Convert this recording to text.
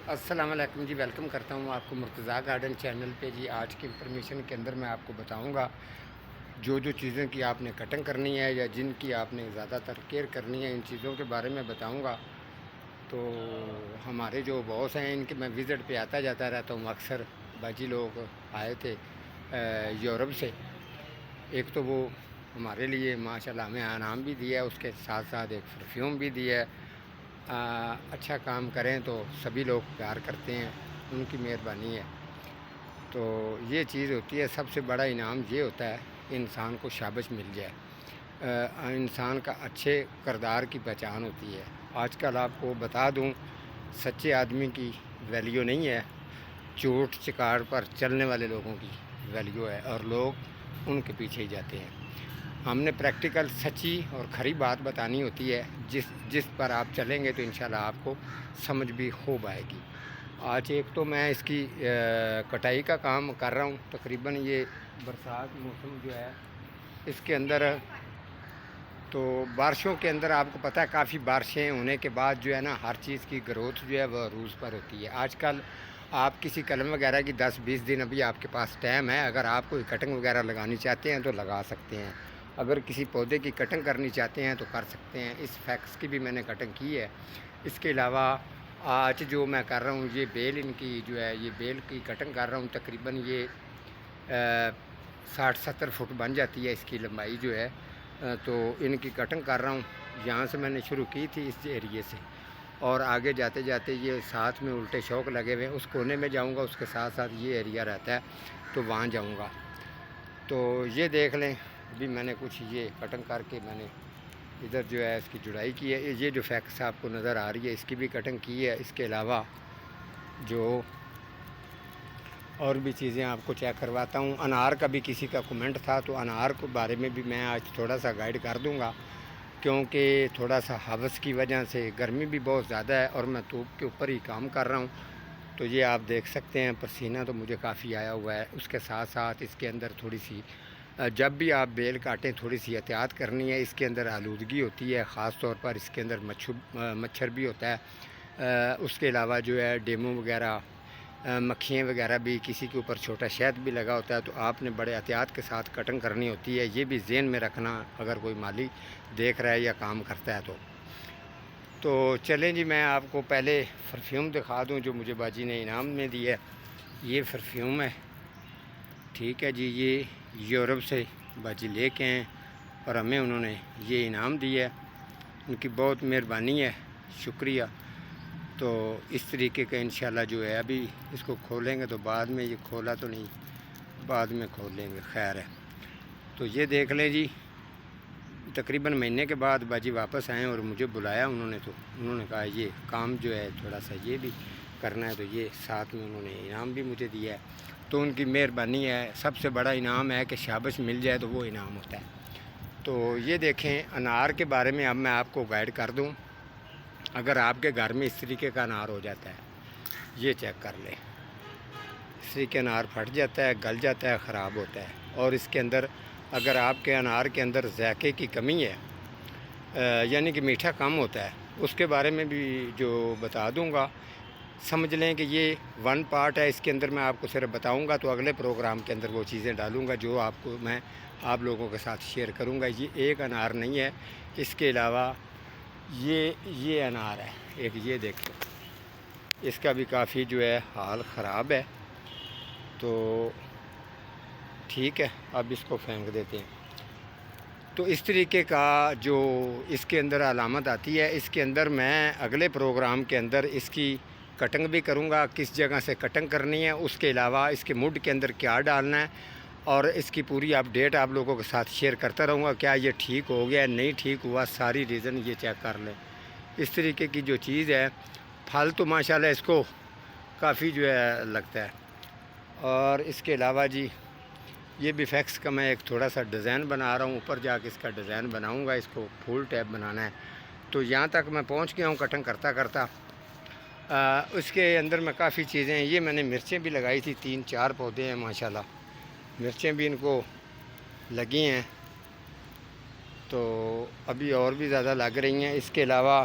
السلام علیکم جی، ویلکم کرتا ہوں آپ کو مرتضیٰ گارڈن چینل پہ جی۔ آج کی انفارمیشن کے اندر میں آپ کو بتاؤں گا جو چیزیں کی آپ نے کٹنگ کرنی ہے یا جن کی آپ نے زیادہ تر کیئر کرنی ہے، ان چیزوں کے بارے میں بتاؤں گا۔ تو ہمارے جو باس ہیں ان کے میں وزٹ پہ آتا جاتا رہتا ہوں اکثر۔ باجی لوگ آئے تھے یورپ سے، ایک تو وہ ہمارے لیے ماشاءاللہ ہمیں انعام بھی دیا ہے، اس کے ساتھ ساتھ ایک پرفیوم بھی دیا ہے۔ اچھا کام کریں تو سبھی لوگ پیار کرتے ہیں، ان کی مہربانی ہے۔ تو یہ چیز ہوتی ہے، سب سے بڑا انعام یہ ہوتا ہے کہ انسان کو شابش مل جائے، انسان کا اچھے کردار کی پہچان ہوتی ہے۔ آج کل آپ کو بتا دوں، سچے آدمی کی ویلیو نہیں ہے، چوٹ چکار پر چلنے والے لوگوں کی ویلیو ہے، اور لوگ ان کے پیچھے ہی جاتے ہیں۔ ہم نے پریکٹیکل سچی اور کھری بات بتانی ہوتی ہے، جس پر آپ چلیں گے تو انشاءاللہ آپ کو سمجھ بھی خوب آئے گی۔ آج ایک تو میں اس کی کٹائی کا کام کر رہا ہوں، تقریباً یہ برسات موسم جو ہے اس کے اندر، تو بارشوں کے اندر آپ کو پتہ ہے کافی بارشیں ہونے کے بعد جو ہے نا، ہر چیز کی گروتھ جو ہے وہ عروج پر ہوتی ہے۔ آج کل آپ کسی قلم وغیرہ کی 10-20 دن ابھی آپ کے پاس ٹائم ہے، اگر آپ کوئی کٹنگ وغیرہ لگانی چاہتے ہیں تو لگا سکتے ہیں، اگر کسی پودے کی کٹنگ کرنی چاہتے ہیں تو کر سکتے ہیں۔ اس فیکس کی بھی میں نے کٹنگ کی ہے۔ اس کے علاوہ آج جو میں کر رہا ہوں، یہ بیل ان کی جو ہے، یہ بیل کی کٹنگ کر رہا ہوں، تقریباً یہ 60-70 فٹ بن جاتی ہے اس کی لمبائی جو ہے۔ تو ان کی کٹنگ کر رہا ہوں، یہاں سے میں نے شروع کی تھی اس ایریے سے، اور آگے جاتے جاتے یہ ساتھ میں الٹے شوق لگے ہوئے ہیں، اس کونے میں جاؤں گا، اس کے ساتھ ساتھ یہ ایریا رہتا ہے تو وہاں جاؤں گا۔ تو یہ دیکھ لیں، ابھی میں نے کچھ یہ کٹنگ کر کے میں نے ادھر جو ہے اس کی جڑائی کی ہے۔ یہ جو فیکس آپ کو نظر آ رہی ہے اس کی بھی کٹنگ کی ہے۔ اس کے علاوہ جو اور بھی چیزیں آپ کو چیک کرواتا ہوں۔ انار کا بھی کسی کا کمنٹ تھا، تو انار کے بارے میں بھی میں آج تھوڑا سا گائیڈ کر دوں گا، کیونکہ تھوڑا سا ہوس کی وجہ سے گرمی بھی بہت زیادہ ہے اور میں دھوپ کے اوپر ہی کام کر رہا ہوں۔ تو یہ آپ دیکھ سکتے ہیں، پسینہ تو مجھے کافی آیا ہوا ہے۔ اس کے ساتھ ساتھ اس کے اندر تھوڑی سی، جب بھی آپ بیل کاٹیں تھوڑی سی احتیاط کرنی ہے۔ اس کے اندر آلودگی ہوتی ہے، خاص طور پر اس کے اندر مچھر بھی ہوتا ہے۔ اس کے علاوہ جو ہے ڈیمو وغیرہ، مکھیاں وغیرہ بھی، کسی کے اوپر چھوٹا شہد بھی لگا ہوتا ہے، تو آپ نے بڑے احتیاط کے ساتھ کٹنگ کرنی ہوتی ہے۔ یہ بھی ذہن میں رکھنا اگر کوئی مالی دیکھ رہا ہے یا کام کرتا ہے تو چلیں جی، میں آپ کو پہلے پرفیوم دکھا دوں جو مجھے باجی نے انعام میں دیا ہے۔ یہ پرفیوم ہے، ٹھیک ہے جی، یہ یورپ سے باجی لے کے ہیں اور ہمیں انہوں نے یہ انعام دیا ہے، ان کی بہت مہربانی ہے، شکریہ۔ تو اس طریقے کا انشاءاللہ جو ہے، ابھی اس کو کھولیں گے تو بعد میں، یہ کھولا تو نہیں، بعد میں کھول لیں گے، خیر ہے۔ تو یہ دیکھ لیں جی، تقریباً مہینے کے بعد باجی واپس آئیں اور مجھے بلایا انہوں نے، تو انہوں نے کہا یہ کام جو ہے تھوڑا سا یہ بھی کرنا ہے، تو یہ ساتھ میں انہوں نے انعام بھی مجھے دیا ہے۔ تو ان کی مہربانی ہے، سب سے بڑا انعام ہے کہ شابش مل جائے تو وہ انعام ہوتا ہے۔ تو یہ دیکھیں، انار کے بارے میں اب میں آپ کو گائیڈ کر دوں۔ اگر آپ کے گھر میں اس طریقے کا انار ہو جاتا ہے، یہ چیک کر لیں، اس طریقے انار پھٹ جاتا ہے، گل جاتا ہے، خراب ہوتا ہے، اور اس کے اندر اگر آپ کے انار کے اندر ذائقے کی کمی ہے، یعنی کہ میٹھا کم ہوتا ہے، اس کے بارے میں بھی جو بتا دوں گا۔ سمجھ لیں کہ یہ 1 پارٹ ہے، اس کے اندر میں آپ کو صرف بتاؤں گا، تو اگلے پروگرام کے اندر وہ چیزیں ڈالوں گا جو آپ کو میں آپ لوگوں کے ساتھ شیئر کروں گا۔ یہ ایک انار نہیں ہے، اس کے علاوہ یہ انار ہے ایک، یہ دیکھیں، اس کا بھی کافی جو ہے حال خراب ہے۔ تو ٹھیک ہے، اب اس کو پھینک دیتے ہیں۔ تو اس طریقے کا جو اس کے اندر علامت آتی ہے، اس کے اندر میں اگلے پروگرام کے اندر اس کی کٹنگ بھی کروں گا، کس جگہ سے کٹنگ کرنی ہے، اس کے علاوہ اس کے مڈ کے اندر کیا ڈالنا ہے، اور اس کی پوری اپڈیٹ آپ لوگوں کے ساتھ شیئر کرتا رہوں گا۔ کیا یہ ٹھیک ہو گیا، نہیں ٹھیک ہوا، ساری ریزن یہ چیک کر لیں۔ اس طریقے کی جو چیز ہے، پھل تو ماشاءاللہ اس کو کافی جو ہے لگتا ہے۔ اور اس کے علاوہ جی، یہ بھی فیکس کا میں ایک تھوڑا سا ڈیزائن بنا رہا ہوں، اوپر جا کے اس کا ڈیزائن بناؤں گا، اس کو پھول ٹیپ بنانا ہے۔ تو یہاں تک میں پہنچ گیا ہوں کٹنگ کرتا کرتا۔ اس کے اندر میں کافی چیزیں ہیں، یہ میں نے مرچیں بھی لگائی تھی، 3-4 پودے ہیں ماشاءاللہ، مرچیں بھی ان کو لگی ہیں، تو ابھی اور بھی زیادہ لگ رہی ہیں۔ اس کے علاوہ